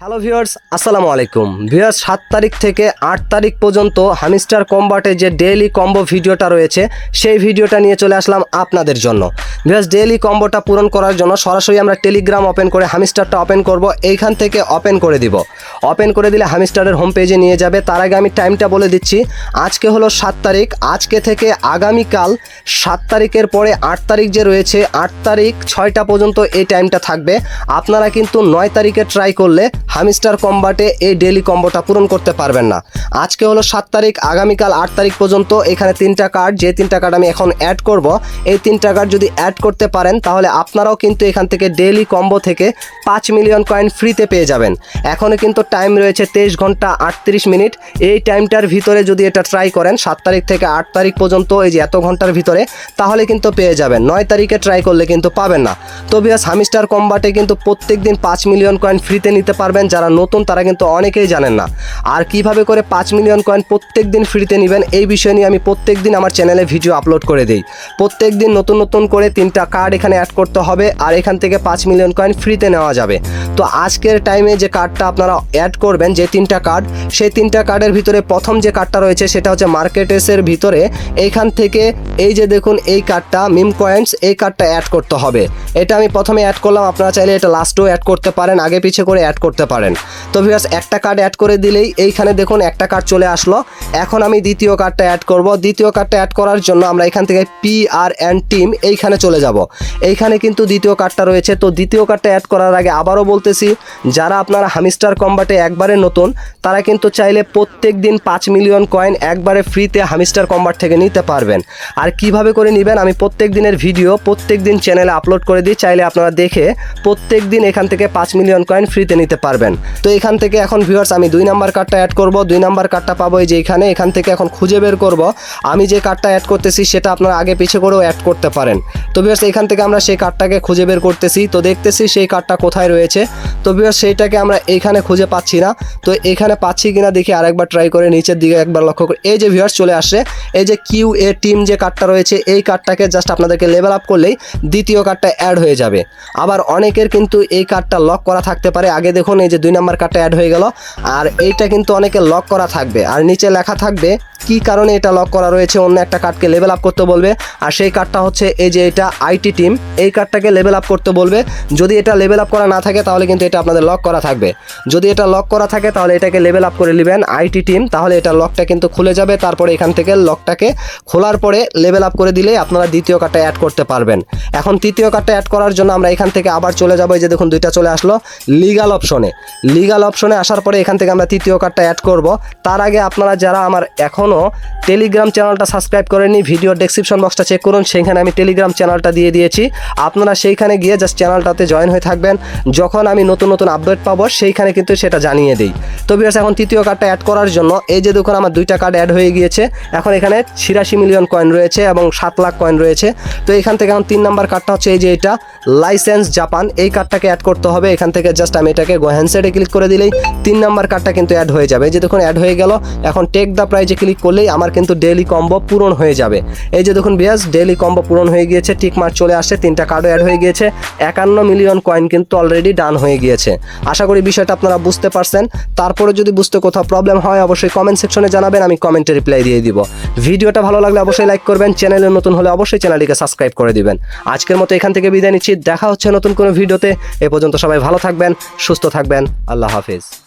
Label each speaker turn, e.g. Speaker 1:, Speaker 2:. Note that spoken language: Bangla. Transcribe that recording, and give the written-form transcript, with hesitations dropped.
Speaker 1: হ্যালো ভিউয়ার্স, আসসালামু আলাইকুম। ভিউয়ার্স, 7 তারিখ থেকে 8 তারিখ পর্যন্ত হামিস্টার কম্বাটে যে ডেইলি কম্বো ভিডিওটা রয়েছে সেই ভিডিওটা নিয়ে চলে আসলাম আপনাদের জন্য। ভিউয়ার্স, ডেইলি কম্বোটা পূরণ করার জন্য সরাসরি আমরা টেলিগ্রাম ওপেন করে হামিস্টারটা ওপেন করব। এইখান থেকে ওপেন করে দিব। ওপেন করে দিলে হামিস্টারের হোম পেজে নিয়ে যাবে। তার আগে আমি টাইমটা বলে দিচ্ছি। আজকে হলো 7 তারিখ। আজকে থেকে আগামীকাল 7 তারিখের পরে 8 তারিখ যে রয়েছে, 8 তারিখ 6টা পর্যন্ত এই টাইমটা থাকবে। আপনারা কিন্তু 9 তারিখে ট্রাই করলে হামিস্টার কম্বাটে এই ডেইলি কম্বোটা পূরণ করতে পারবেন না। আজকে হলো 7 তারিখ, আগামীকাল 8 তারিখ পর্যন্ত এখানে 3টা কার্ড, যে 3টা কার্ড আমি এখন অ্যাড করব, এই 3টা কার্ড যদি অ্যাড করতে পারেন তাহলে আপনারাও কিন্তু এখান থেকে ডেইলি কম্বো থেকে 5 মিলিয়ন কয়েন ফ্রিতে পেয়ে যাবেন। এখনও কিন্তু টাইম রয়েছে 23 ঘন্টা 38 মিনিট। এই টাইমটার ভিতরে যদি এটা ট্রাই করেন 7 তারিখ থেকে 8 তারিখ পর্যন্ত, এই যে এত ঘন্টার ভিতরে, তাহলে কিন্তু পেয়ে যাবেন। 9 তারিখে ট্রাই করলে কিন্তু পাবেন না। তো ভিউয়ার্স, হামিস্টার কম্বাটে কিন্তু প্রত্যেক দিন 5 মিলিয়ন কয়েন ফ্রিতে নিতে পারবেন। যারা নতুন তারা কিন্তু অনেকেই জানেন না। আর কিভাবে করে 5 মিলিয়ন কয়েন প্রত্যেক দিন ফ্রিতে নেবেন এই বিষয় নিয়ে আমি প্রত্যেক দিন আমার চ্যানেলে ভিডিও আপলোড করে দিই। প্রত্যেক দিন নতুন নতুন করে 3টা কার্ড এখানে অ্যাড করতে হবে আর এখান থেকে 5 মিলিয়ন কয়েন ফ্রিতে নেওয়া যাবে। তো আজকের টাইমে যে কার্ডটা আপনারা অ্যাড করবেন, যে 3টা কার্ড, সেই 3টা কার্ডের ভিতরে প্রথম যে কার্ডটা রয়েছে সেটা হচ্ছে মার্কেটেসের ভিতরে এইখান থেকে এই যে দেখুন এই কার্ডটা মিম কয়েন্স, এই কার্ডটা অ্যাড করতে হবে। এটা আমি প্রথমে অ্যাড করলাম, আপনারা চাইলে এটা লাস্টেও অ্যাড করতে পারেন, আগে পিছে করে অ্যাড করতে পারেন। তো ভিউয়ার্স, একটা কার্ড অ্যাড করে দিলেই এইখানে দেখুন একটা কার্ড চলে আসলো। এখন আমি দ্বিতীয় কার্ডটা অ্যাড করব। দ্বিতীয় কার্ডটা অ্যাড করার জন্য আমরা এখান থেকে PRN টিম এইখানে চলে যাব। এইখানে কিন্তু দ্বিতীয় কার্ডটা রয়েছে। তো দ্বিতীয় কার্ডটা অ্যাড করার আগে আবারও বলতেছি, যারা আপনারা হামিস্টার কম্বাটে একবারে নতুন তারা কিন্তু চাইলে প্রত্যেক দিন 5 মিলিয়ন কয়েন একবারে ফ্রিতে হামিস্টার কম্বাট থেকে নিতে পারবেন। আর কিভাবে করে নেবেন আমি প্রত্যেক দিনের ভিডিও প্রত্যেক দিন চ্যানেলে আপলোড করে দিই, চাইলে আপনারা দেখে প্রত্যেক দিন এখান থেকে 5 মিলিয়ন কয়েন ফ্রিতে নিতে পারবেন। তো এখান থেকে এখন ভিউয়ার্স আমি 2 নাম্বার কার্ডটা অ্যাড করব। 2 নাম্বার কার্ডটা পাবো এই যে এখান থেকে এখন খুঁজে বের করব আমি যে কার্ডটা অ্যাড করতেছি সেটা আপনারা আগে পিছে করেও অ্যাড করতে পারেন। তো ভিউয়ার্স, এখান থেকে আমরা সেই কার্ডটাকে খুঁজে বের করতেছি। তো দেখতেছি সেই কার্ডটা কোথায় রয়েছে। তো ভিউয়ার্স, সেইটাকে আমরা এইখানে খুঁজে পাচ্ছি না। তো এখানে পাচ্ছি কিনা দেখি, আরেকবার ট্রাই করে নিচের দিকে একবার লক্ষ্য করে এই যে ভিউয়ার্স চলে আসে এই যে QA টিম যে কার্ডটা রয়েছে, এই কার্ডটাকে জাস্ট আপনাদেরকে লেভেল আপ করলেই দ্বিতীয় কার্ডটা অ্যাড হয়ে যাবে। আবার অনেকের কিন্তু এই কার্ডটা লক করা থাকতে পারে। আগে দেখুন এই যে 2 নাম্বার কার্ডটা অ্যাড হয়ে গেল, আর এইটা কিন্তু অনেকের লক করা থাকবে আর নিচে লেখা থাকবে কি কারণে এটা লক করা রয়েছে, অন্য একটা কার্ডকে লেভেল আপ করতে বলবে। আর সেই কার্ডটা হচ্ছে এই যে এটা IT টিম, এই কার্ডটাকে লেভেল আপ করতে বলবে। যদি এটা লেভেল আপ করা না থাকে তাহলে কিন্তু এটা আপনাদের লক করা থাকবে। যদি এটা লক করা থাকে তাহলে এটাকে লেভেল আপ করে নেবেন IT টিম, তাহলে এটা লকটা কিন্তু খুলে যাবে। তারপরে এখান থেকে লকটাকে খোলার পরে লেভেল আপ করে দিলেই আপনারা দ্বিতীয় কার্ডটা অ্যাড করতে পারবেন। এখন তৃতীয় কার্ডটা অ্যাড করার জন্য আমরা এখান থেকে আবার চলে যাবো। এই যে দেখুন 2টা চলে আসলো লিগাল অপশনে। লিগাল অপশনে আসার পরে এখান থেকে আমরা তৃতীয় কার্ডটা অ্যাড করব। তার আগে আপনারা যারা আমার এখনও টেলিগ্রাম চ্যানেলটা সাবস্ক্রাইব করেননি, ভিডিও ডেসক্রিপশন বক্সটা চেক করুন, সেখানে আমি টেলিগ্রাম চ্যানেলটা দিয়ে দিয়েছি। আপনারা সেইখানে গিয়ে জাস্ট চ্যানেলটাতে জয়েন হয়ে থাকবেন। যখন আমি নতুন নতুন আপডেট পাবো সেইখানে কিন্তু সেটা জানিয়ে দিই। তো ভিউয়ার্স, এখন তৃতীয় কার্ডটা অ্যাড করার জন্য এই যে দেখুন আমার 2টা কার্ড অ্যাড হয়ে গিয়েছে। এখন এখানে 86 মিলিয়ন কয়েন রয়েছে এবং 7 লাখ কয়েন রয়েছে। তো এখান থেকে এখন 3 নাম্বার কার্ডটা হচ্ছে এই যে এটা লাইসেন্স জাপান, এই কার্ডটাকে অ্যাড করতে হবে। এখান থেকে জাস্ট আমি এটাকে গো হ্যান্ডসেটে ক্লিক করে দিলেই 3 নাম্বার কার্ডটা কিন্তু অ্যাড হয়ে যাবে। এই যে দেখুন অ্যাড হয়ে গেল। এখন টেক দ্য প্রাইজে ক্লিক করলেই আমার কিন্তু ডেইলি কম্বো পূরণ হয়ে যাবে। এই যে দেখুন ভিউয়ার্স, ডেইলি কম্বো পূরণ হয়ে গিয়েছে, টিক মার্ক চলে আসছে, 3টা কার্ডও অ্যাড হয়ে গিয়েছে, 51 মিলিয়ন কয়েন কিন্তু অলরেডি ডান হয়ে গিয়েছে। আশা করি বিষয়টা আপনারা বুঝতে পারছেন। তারপরে যদি বুঝতে কোথাও প্রবলেম হয় অবশ্যই কমেন্ট সেকশনে জানাবেন, আমি কমেন্টে রিপ্লাই দিয়ে দিব। ভিডিওটা ভালো লাগলে অবশ্যই লাইক করবেন, চ্যানেলে নতুন হলে অবশ্যই চ্যানেলটিকে সাবস্ক্রাইব করে দিবেন। আজকের মতো এখান থেকে বিদায় নিচ্ছি, দেখা হচ্ছে নতুন কোনো ভিডিওতে। এ পর্যন্ত সবাই ভালো থাকবেন, সুস্থ থাকবেন, আল্লাহ হাফেজ।